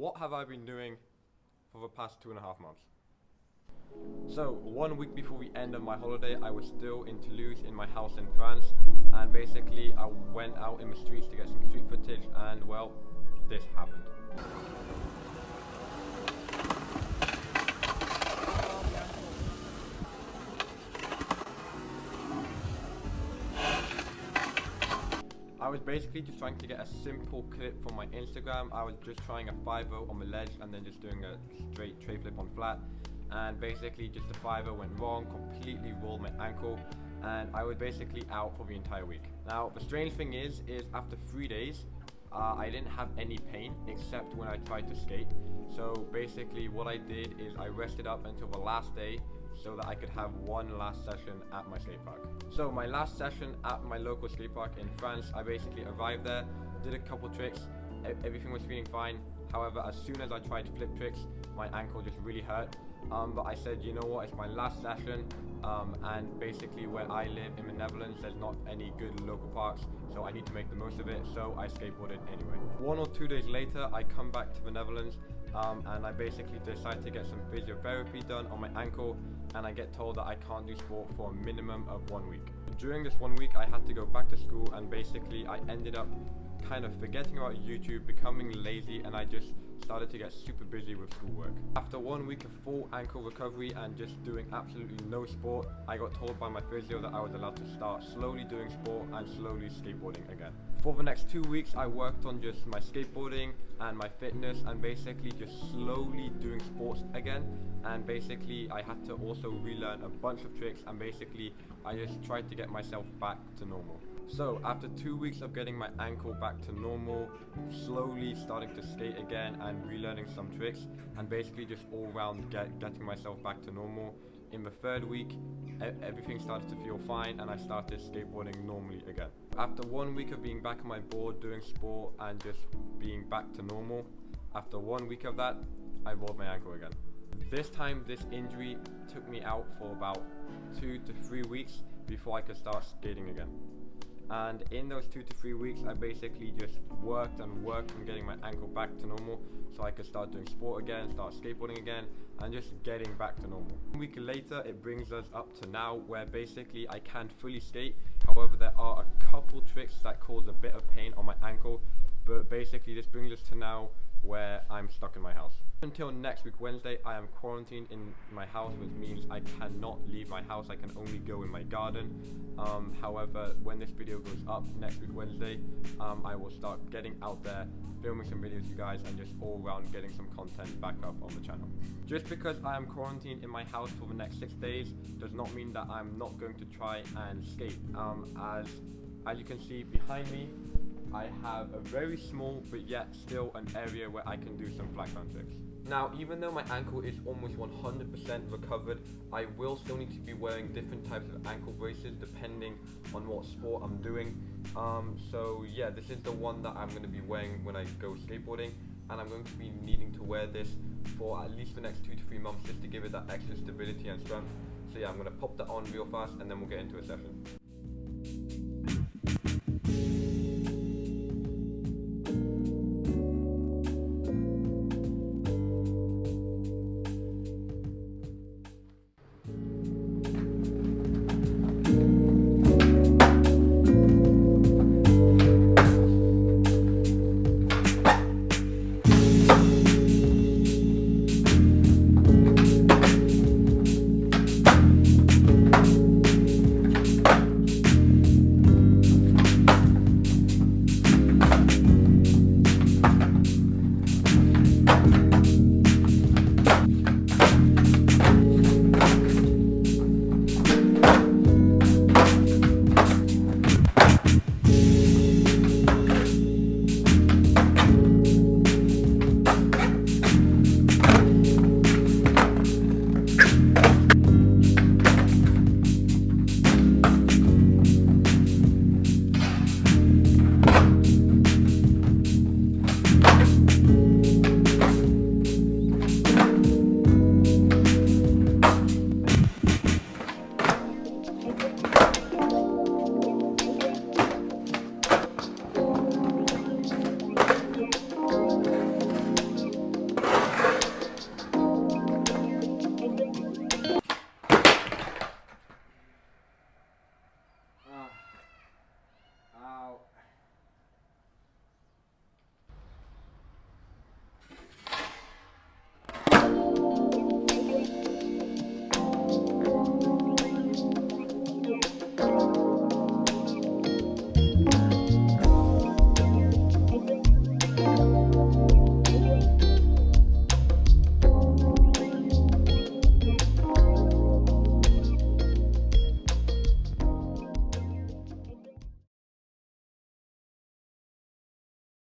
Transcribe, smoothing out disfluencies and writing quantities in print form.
what have I been doing for the past 2.5 months? So 1 week before the end of my holiday, I was still in Toulouse in my house in France, and basically I went out in the streets to get some street footage, and well, this happened. I was basically just trying to get a simple clip from my Instagram. I was just trying a 5-0 on the ledge and then just doing a straight tray flip on flat, and basically just the 5-0 went wrong, completely rolled my ankle, and I was basically out for the entire week. Now the strange thing is after 3 days I didn't have any pain except when I tried to skate. So basically what I did is I rested up until the last day so that I could have one last session at my skate park. So my last session at my local skate park in France, I basically arrived there, did a couple tricks, everything was feeling fine. However, as soon as I tried flip tricks, my ankle just really hurt. But I said, you know what, it's my last session, and basically where I live in the Netherlands, there's not any good local parks, so I need to make the most of it, so I skateboarded anyway. 1 or 2 days later, I come back to the Netherlands, and I basically decide to get some physiotherapy done on my ankle, and I get told that I can't do sport for a minimum of 1 week. During this 1 week, I had to go back to school, and basically I ended up kind of forgetting about YouTube, becoming lazy, and I just started to get super busy with schoolwork. After 1 week of full ankle recovery and just doing absolutely no sport, I got told by my physio that I was allowed to start slowly doing sport and slowly skateboarding again. For the next 2 weeks, I worked on just my skateboarding and my fitness, and basically just slowly doing sports again. And basically I had to also relearn a bunch of tricks, and basically I just tried to get myself back to normal. So after 2 weeks of getting my ankle back to normal, slowly starting to skate again and relearning some tricks, and basically just all around getting myself back to normal, in the 3rd week everything started to feel fine and I started skateboarding normally again. After 1 week of being back on my board doing sport and just being back to normal, after 1 week of that, I rolled my ankle again. This time this injury took me out for about 2 to 3 weeks before I could start skating again. And in those 2 to 3 weeks, I basically just worked on getting my ankle back to normal so I could start doing sport again, start skateboarding again, and just getting back to normal. 1 week later, it brings us up to now where basically I can fully skate. However, there are a couple tricks that cause a bit of pain on my ankle, but basically this brings us to now where I'm stuck in my house. Until next week Wednesday, I am quarantined in my house, which means I cannot leave my house. I can only go in my garden. However, when this video goes up next week Wednesday, I will start getting out there, filming some videos for you guys, and just all around getting some content back up on the channel. Just because I am quarantined in my house for the next 6 days does not mean that I'm not going to try and skate. As you can see behind me, I have a very small but yet still an area where I can do some flat ground tricks. Now, even though my ankle is almost 100% recovered, I will still need to be wearing different types of ankle braces depending on what sport I'm doing. So yeah, this is the one that I'm going to be wearing when I go skateboarding, and I'm going to be needing to wear this for at least the next 2 to 3 months just to give it that extra stability and strength. So yeah, I'm going to pop that on real fast and then we'll get into a session.